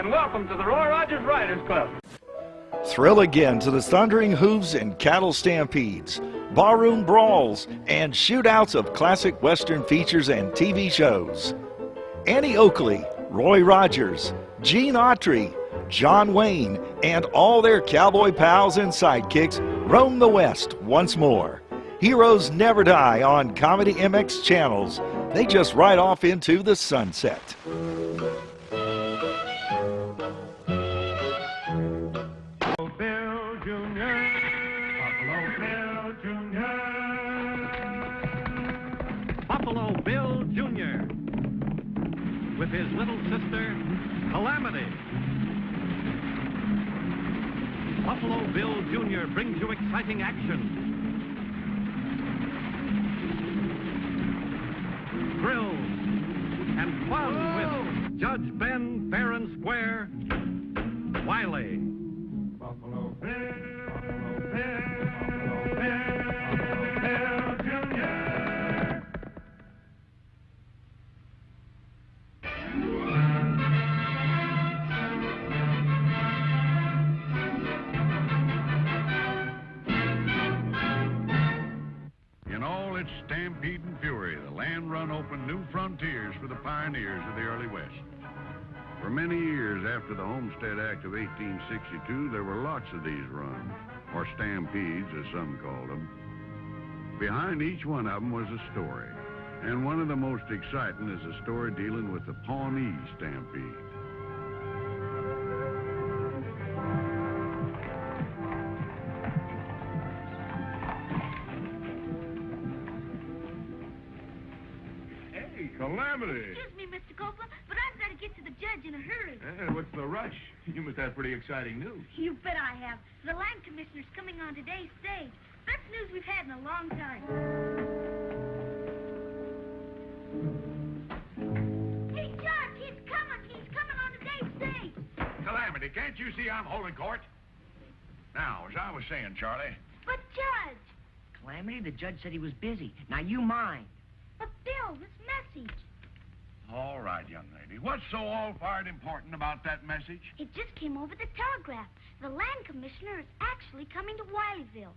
and welcome to the Roy Rogers Riders Club. Thrill again to the thundering hooves and cattle stampedes, barroom brawls, and shootouts of classic Western features and TV shows. Annie Oakley, Roy Rogers, Gene Autry, John Wayne, and all their cowboy pals and sidekicks roam the West once more. Heroes never die on ComedyMX Channels. They just ride off into the sunset. Buffalo Bill Jr. with his little sister, Calamity. Buffalo Bill Jr. brings you exciting action, thrills, and fun with Judge Ben fair and square, Wiley. Buffalo Bill, Buffalo Bill Jr. In all its stampede and fury, the land run opened new frontiers for the pioneers of the early West. For many years after the Homestead Act of 1862, there were lots of these runs, or stampedes as some called them. Behind each one of them was a story, and one of the most exciting is a story dealing with the Pawnee Stampede. Calamity! Excuse me, Mr. Copeland, but I've got to get to the judge in a hurry. What's the rush? You must have pretty exciting news. You bet I have. The land commissioner's coming on today's stage. Best news we've had in a long time. Hey, Judge, he's coming. He's coming on today's stage. Calamity, can't you see I'm holding court? Now, as I was saying, Charlie... But, Judge... Calamity, the judge said he was busy. Now, you mind. But, Bill, this message... All right, young lady. What's so all-fired important about that message? It just came over the telegraph. The land commissioner is actually coming to Wileyville.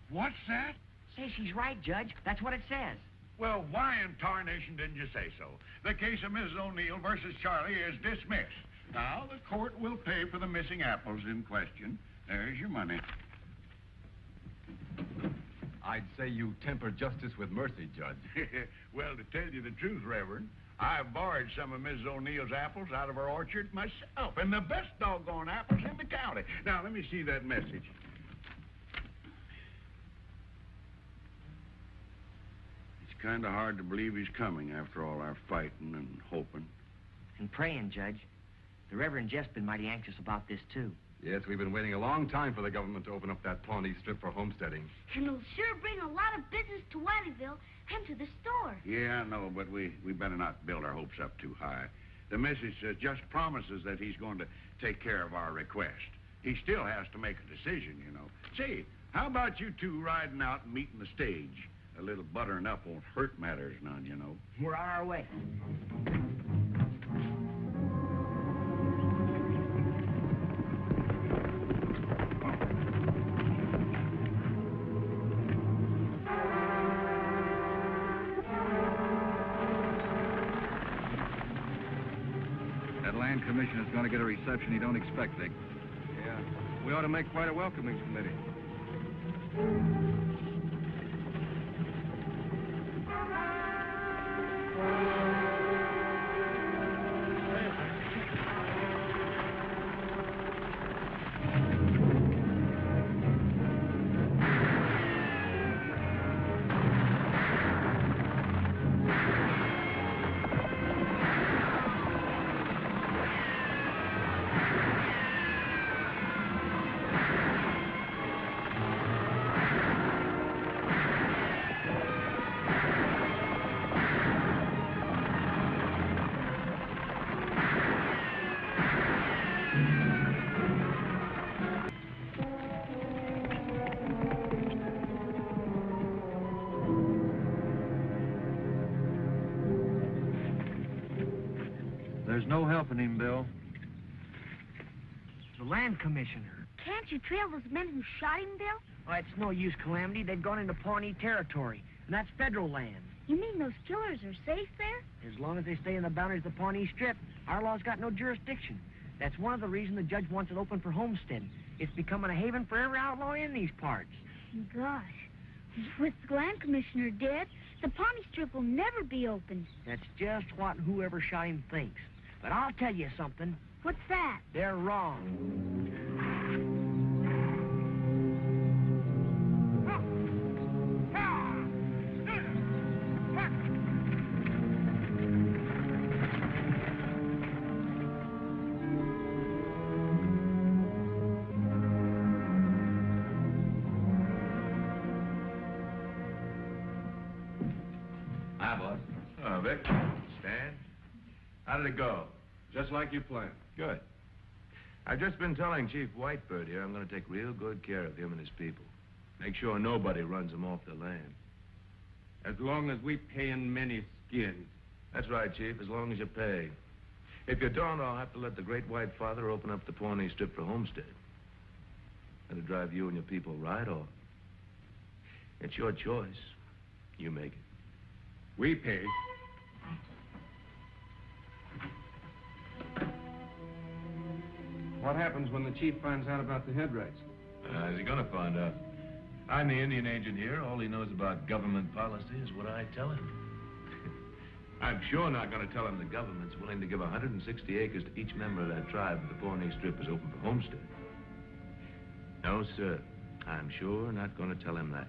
What's that? Say, she's right, Judge. That's what it says. Well, why in tarnation didn't you say so? The case of Mrs. O'Neill versus Charlie is dismissed. Now, the court will pay for the missing apples in question. There's your money. I'd say you temper justice with mercy, Judge. Well, to tell you the truth, Reverend, I've borrowed some of Mrs. O'Neill's apples out of her orchard myself, and the best doggone apples in the county. Now, let me see that message. It's kind of hard to believe he's coming after all our fighting and hoping. And praying, Judge. The Reverend Jeff's been mighty anxious about this, too. Yes, we've been waiting a long time for the government to open up that Pawnee Strip for homesteading. And it'll sure bring a lot of business to Wileyville and to the store. Yeah, I know, but we better not build our hopes up too high. The message just promises that he's going to take care of our request. He still has to make a decision, you know. Say, how about you two riding out and meeting the stage? A little buttering up won't hurt matters none, you know. We're on our way. Land commissioner's going to get a reception he don't expect, Dick. Yeah, we ought to make quite a welcoming committee. There's no helping him, Bill. the land commissioner. Can't you trail those men who shot him, Bill? Oh, it's no use, Calamity. They've gone into Pawnee territory, and that's federal land. You mean those killers are safe there? As long as they stay in the boundaries of the Pawnee Strip, our law's got no jurisdiction. That's one of the reasons the judge wants it open for homesteading. It's becoming a haven for every outlaw in these parts. Gosh, with the land commissioner dead, the Pawnee Strip will never be opened. That's just what whoever shot him thinks. But I'll tell you something. What's that? They're wrong. Hi, boss. Oh, Vic. Stan? How did it go? Just like you planned. Good. I've just been telling Chief Whitebird here I'm going to take real good care of him and his people. Make sure nobody runs them off their land. As long as we pay in many skins. That's right, Chief, as long as you pay. If you don't, I'll have to let the Great White Father open up the Pawnee Strip for homestead. That'll drive you and your people right off. It's your choice. You make it. We pay. What happens when the chief finds out about the headrights? Is he gonna find out? I'm the Indian agent here. All he knows about government policy is what I tell him. I'm sure not gonna tell him the government's willing to give 160 acres to each member of that tribe if the Pawnee Strip is open for homestead. No, sir. I'm sure not gonna tell him that.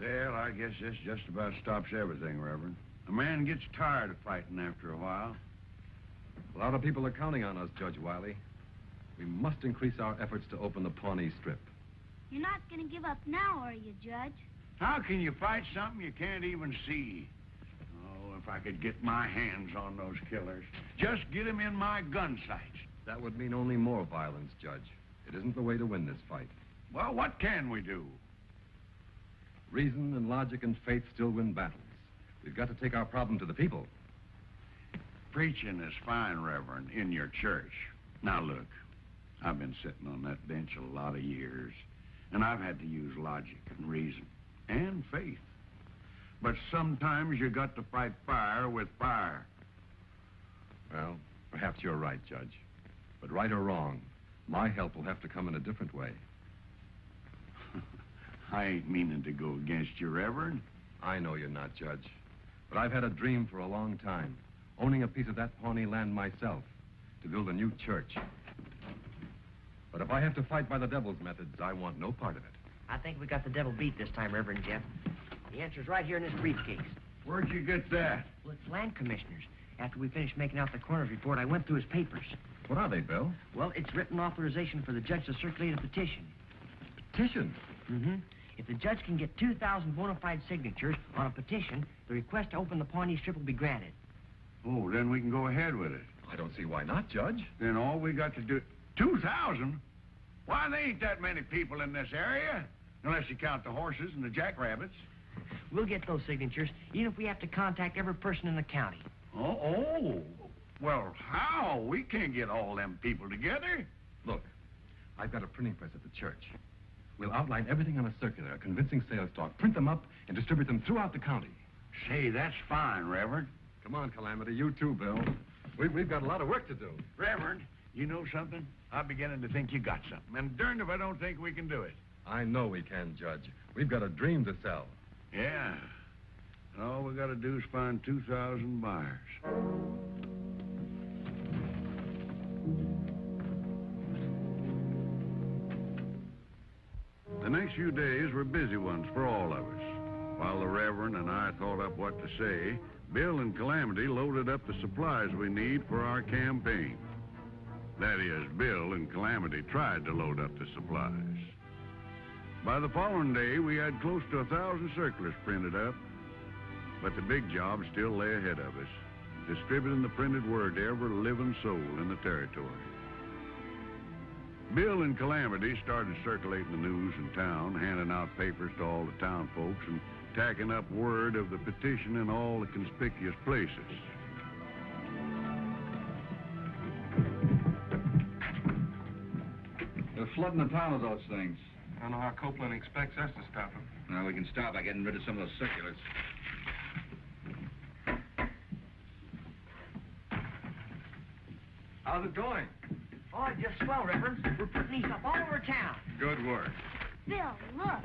Well, I guess this just about stops everything, Reverend. A man gets tired of fighting after a while. A lot of people are counting on us, Judge Wiley. We must increase our efforts to open the Pawnee Strip. You're not going to give up now, are you, Judge? How can you fight something you can't even see? Oh, if I could get my hands on those killers. Just get them in my gun sights. That would mean only more violence, Judge. It isn't the way to win this fight. Well, what can we do? Reason and logic and faith still win battles. We've got to take our problem to the people. Preaching is fine, Reverend, in your church. Now, look, I've been sitting on that bench a lot of years, and I've had to use logic and reason and faith. But sometimes you got to fight fire with fire. Well, perhaps you're right, Judge. But right or wrong, my help will have to come in a different way. I ain't meaning to go against you, Reverend. I know you're not, Judge. But I've had a dream for a long time, owning a piece of that Pawnee land myself, to build a new church. But if I have to fight by the devil's methods, I want no part of it. I think we got the devil beat this time, Reverend Jeff. The answer's right here in this briefcase. Where'd you get that? Well, it's land commissioners. After we finished making out the coroner's report, I went through his papers. What are they, Bill? Well, it's written authorization for the judge to circulate a petition. Petition? Mm-hmm. If the judge can get 2,000 bona fide signatures on a petition, the request to open the Pawnee Strip will be granted. Oh, then we can go ahead with it. I don't see why not, Judge. Then all we got to do... 2,000? Why, there ain't that many people in this area. Unless you count the horses and the jackrabbits. We'll get those signatures, even if we have to contact every person in the county. Oh. Well, how? We can't get all them people together. Look, I've got a printing press at the church. We'll outline everything on a circular, a convincing sales talk, print them up, and distribute them throughout the county. Say, that's fine, Reverend. Come on, Calamity. You too, Bill. We've got a lot of work to do. Reverend, you know something? I'm beginning to think you got something. And darned if I don't think we can do it. I know we can, Judge. We've got a dream to sell. Yeah. And all we got to do is find 2,000 buyers. The next few days were busy ones for all of us. While the Reverend and I thought up what to say, Bill and Calamity loaded up the supplies we need for our campaign. That is, Bill and Calamity tried to load up the supplies. By the following day, we had close to 1,000 circulars printed up. But the big job still lay ahead of us, distributing the printed word to every living soul in the territory. Bill and Calamity started circulating the news in town, handing out papers to all the town folks and tacking up word of the petition in all the conspicuous places. They're flooding the town with those things. I don't know how Copeland expects us to stop them. Now, we can stop by getting rid of some of those circulars. How's it going? Oh, just swell, Reverend. We're putting these up all over town. Good work. Bill, look.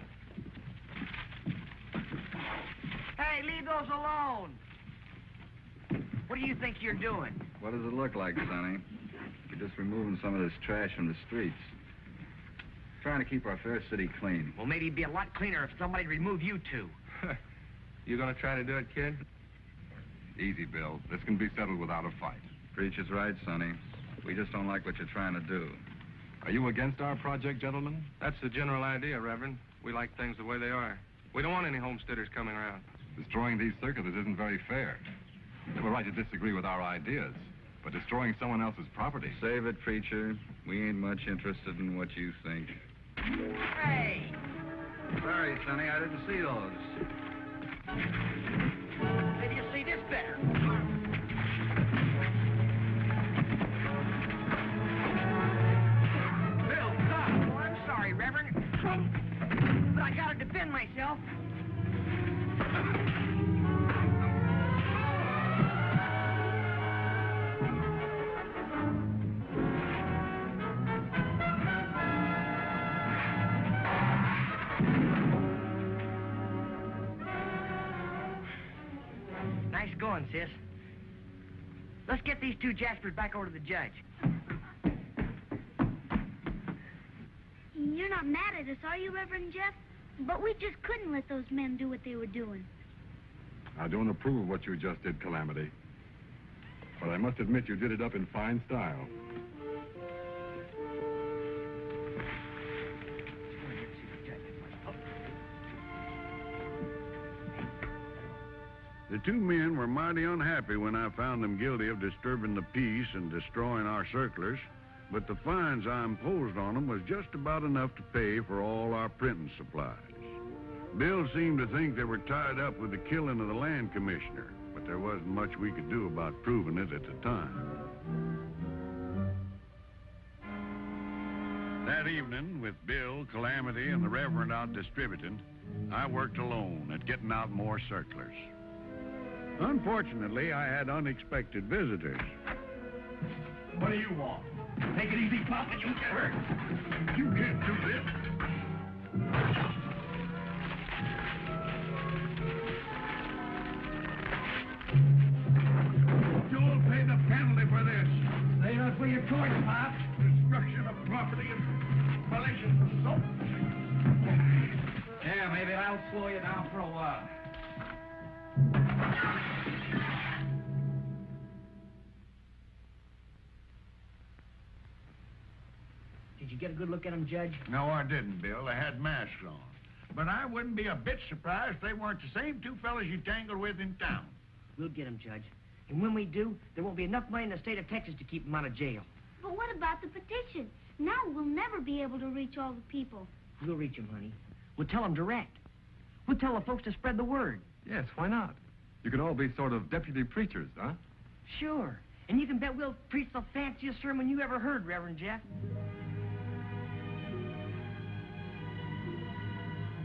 Hey, leave those alone. What do you think you're doing? What does it look like, Sonny? We're just removing some of this trash from the streets. Trying to keep our fair city clean. Well, maybe it'd be a lot cleaner if somebody'd remove you two. You gonna try to do it, kid? Easy, Bill. This can be settled without a fight. Preacher's right, Sonny. We just don't like what you're trying to do. Are you against our project, gentlemen? That's the general idea, Reverend. We like things the way they are. We don't want any homesteaders coming around. Destroying these circulars isn't very fair. They were right to disagree with our ideas, but destroying someone else's property... Save it, preacher. We ain't much interested in what you think. Hey! Sorry, Sonny, I didn't see those. Maybe you'll see this better. Bill, stop! Oh, I'm sorry, Reverend. But I gotta defend myself. Nice going, sis. Let's get these two Jaspers back over to the judge. You're not mad at us, are you, Reverend Jeff? But we just couldn't let those men do what they were doing. I don't approve of what you just did, Calamity. But I must admit you did it up in fine style. The two men were mighty unhappy when I found them guilty of disturbing the peace and destroying our circulars, but the fines I imposed on them was just about enough to pay for all our printing supplies. Bill seemed to think they were tied up with the killing of the land commissioner, but there wasn't much we could do about proving it at the time. That evening, with Bill, Calamity, and the Reverend out distributing, I worked alone at getting out more circulars. Unfortunately, I had unexpected visitors. What do you want? Take it easy, Pop, and you'll get hurt. You can't do this. You'll pay the penalty for this. Say that for your choice, Pop. Destruction of property and violations of soap. Yeah, maybe I'll slow you down for a while. Did you get a good look at them, Judge? No, I didn't, Bill. They had masks on. But I wouldn't be a bit surprised if they weren't the same two fellas you tangled with in town. We'll get them, Judge. And when we do, there won't be enough money in the state of Texas to keep them out of jail. But what about the petition? Now we'll never be able to reach all the people. We'll reach them, honey. We'll tell them direct. We'll tell the folks to spread the word. Yes, why not? You can all be sort of deputy preachers, huh? Sure. And you can bet we'll preach the fanciest sermon you ever heard, Reverend Jeff.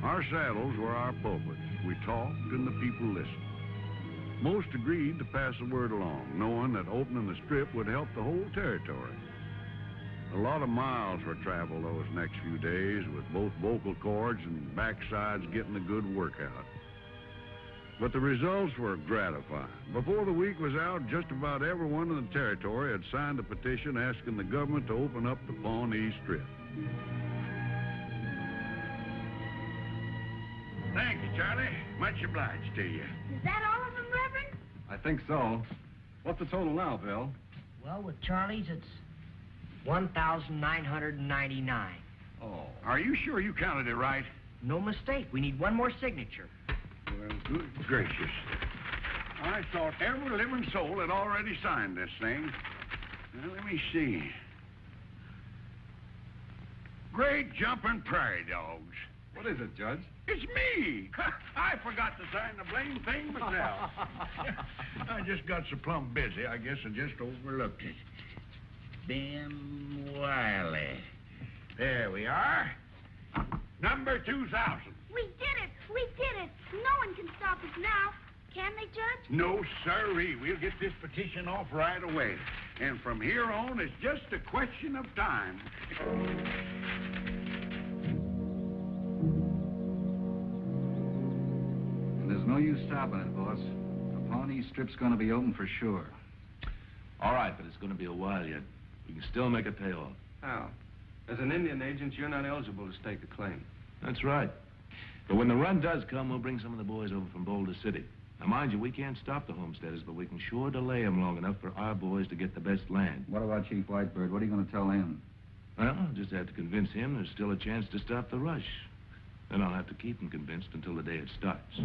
Our saddles were our pulpits. We talked and the people listened. Most agreed to pass the word along, knowing that opening the strip would help the whole territory. A lot of miles were traveled those next few days, with both vocal cords and backsides getting a good workout. But the results were gratifying. Before the week was out, just about everyone in the territory had signed a petition asking the government to open up the Pawnee Strip. Thank you, Charlie. Much obliged to you. Is that all of them, Reverend? I think so. What's the total now, Bill? Well, with Charlie's, it's 1,999. Oh. Are you sure you counted it right? No mistake. We need one more signature. Well, good gracious. I thought every living soul had already signed this thing. Now, let me see. Great jumping prairie dogs. What is it, Judge? It's me! I forgot to sign the blame thing myself. I just got so plumb busy, I guess I just overlooked it. Ben Wiley. There we are. Number 2,000. We did it! We did it! No one can stop us now. Can they, Judge? No, sirree. We'll get this petition off right away. And from here on, it's just a question of time. There's no use stopping it, boss. The Pawnee Strip's going to be open for sure. All right, but it's going to be a while yet. We can still make it pay off. How? As an Indian agent, you're not eligible to stake a claim. That's right. But when the run does come, we'll bring some of the boys over from Boulder City. Now, mind you, we can't stop the homesteaders, but we can sure delay them long enough for our boys to get the best land. What about Chief Whitebird? What are you going to tell him? Well, I'll just have to convince him there's still a chance to stop the rush. Then I'll have to keep him convinced until the day it starts.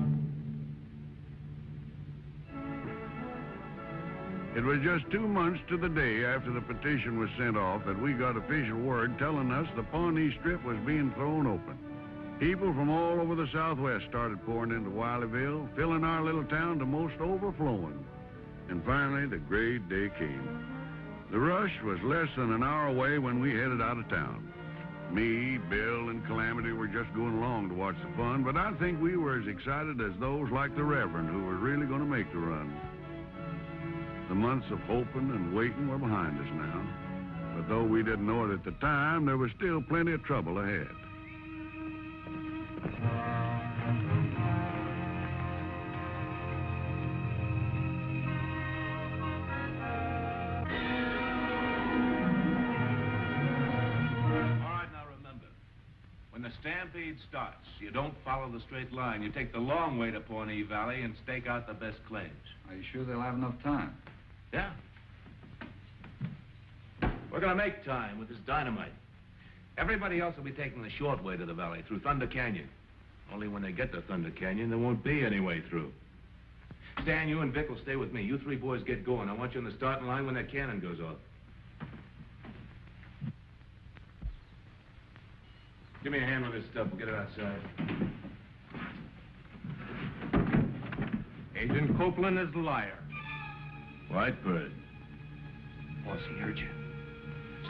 It was just 2 months to the day after the petition was sent off that we got official word telling us the Pawnee Strip was being thrown open. People from all over the Southwest started pouring into Wileyville, filling our little town to most overflowing. And finally, the great day came. The rush was less than an hour away when we headed out of town. Me, Bill, and Calamity were just going along to watch the fun, but I think we were as excited as those like the Reverend who were really going to make the run. The months of hoping and waiting were behind us now. But though we didn't know it at the time, there was still plenty of trouble ahead. When the stampede starts, you don't follow the straight line. You take the long way to Pawnee Valley and stake out the best claims. Are you sure they'll have enough time? Yeah. We're gonna make time with this dynamite. Everybody else will be taking the short way to the valley, through Thunder Canyon. Only when they get to Thunder Canyon, there won't be any way through. Stan, you and Vic will stay with me. You three boys get going. I want you in the starting line when that cannon goes off. Give me a hand with this stuff. We'll get it outside. Agent Copeland is the liar. Whitebird. Boss, he heard you.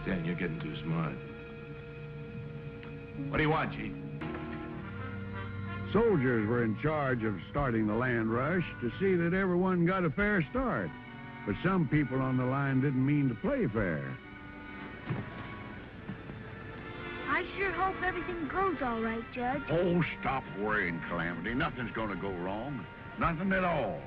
Stan, you're getting too smart. What do you want, Chief? Soldiers were in charge of starting the land rush to see that everyone got a fair start. But some people on the line didn't mean to play fair. I sure hope everything goes all right, Judge. Oh, stop worrying, Calamity. Nothing's going to go wrong. Nothing at all.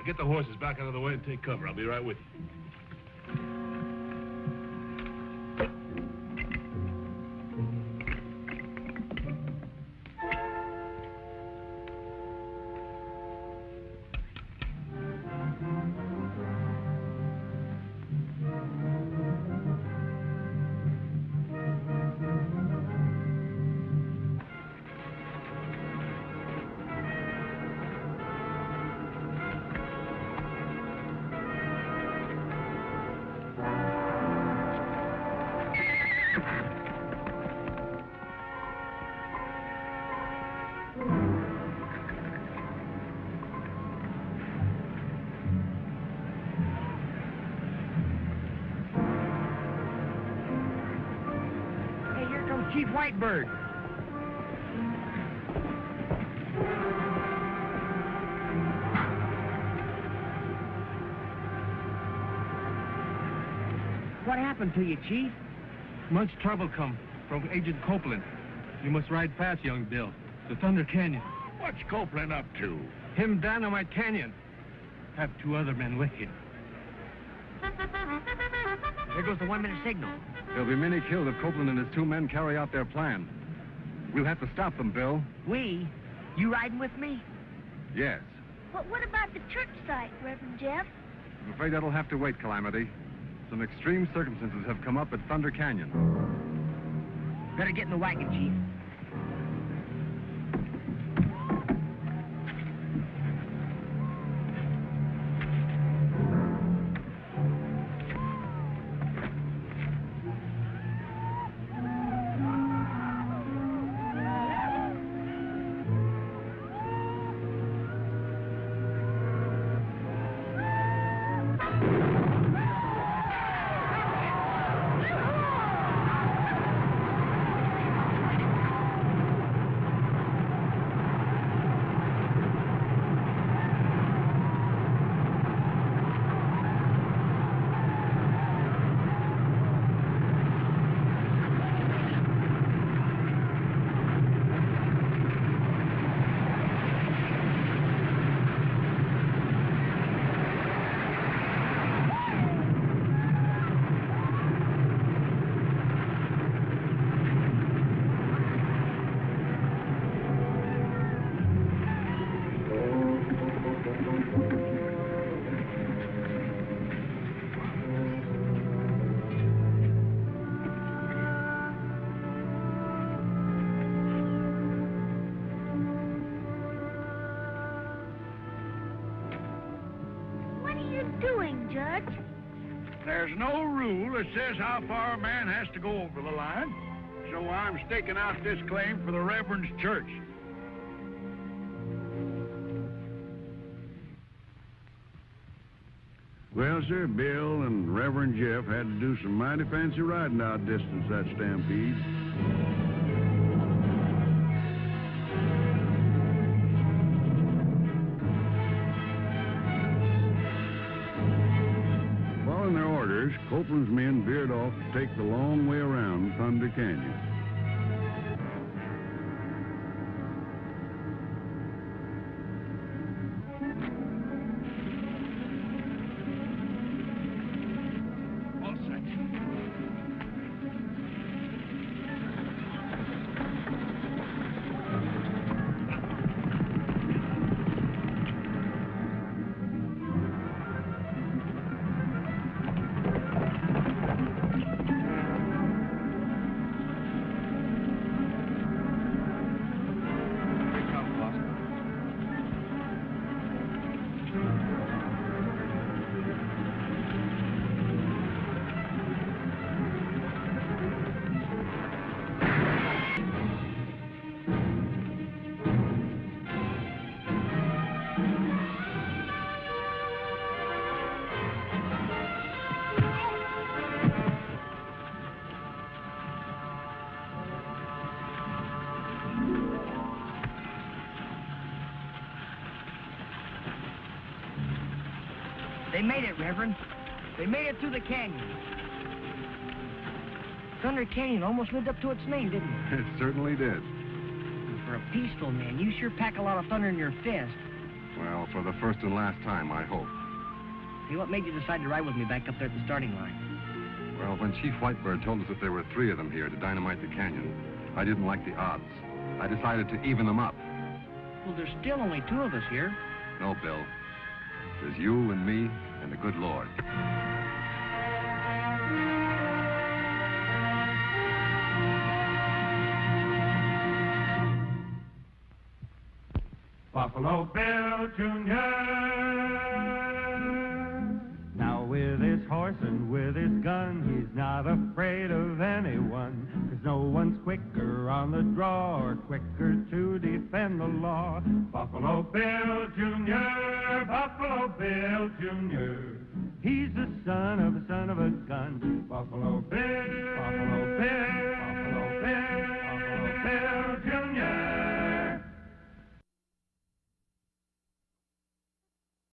Get the horses back out of the way and take cover. I'll be right with you. Chief Whitebird. What happened to you, Chief? Much trouble come from Agent Copeland. You must ride fast, young Bill. To Thunder Canyon. What's Copeland up to? Him Dynamite Canyon. Have 2 other men with you. There goes the 1-minute signal. There'll be many killed if Copeland and his 2 men carry out their plan. We'll have to stop them, Bill. We? You riding with me? Yes. But what about the church site, Reverend Jeff? I'm afraid that'll have to wait, Calamity. Some extreme circumstances have come up at Thunder Canyon. Better get in the wagon, Chief. There's no rule that says how far a man has to go over the line, so I'm staking out this claim for the Reverend's church. Well, sir, Bill and Reverend Jeff had to do some mighty fancy riding out distance that stampede. Following their orders, Copeland's men veered off to take the long way around Thunder Canyon. They made it, Reverend. They made it through the canyon. Thunder Canyon almost lived up to its name, didn't it? It certainly did. For a peaceful man, you sure pack a lot of thunder in your fist. Well, for the first and last time, I hope. Hey, what made you decide to ride with me back up there at the starting line? Well, when Chief Whitebird told us that there were 3 of them here to dynamite the canyon, I didn't like the odds. I decided to even them up. Well, there's still only 2 of us here. No, Bill. There's you and me and the good Lord. Buffalo Bill Jr. Now with his horse and with his gun, he's not afraid of anyone. 'Cause no one's quicker on the draw or quicker to defend the law. Buffalo Bill Jr., Buffalo Bill Jr. He's the son of a gun. Buffalo Bill, Buffalo Bill.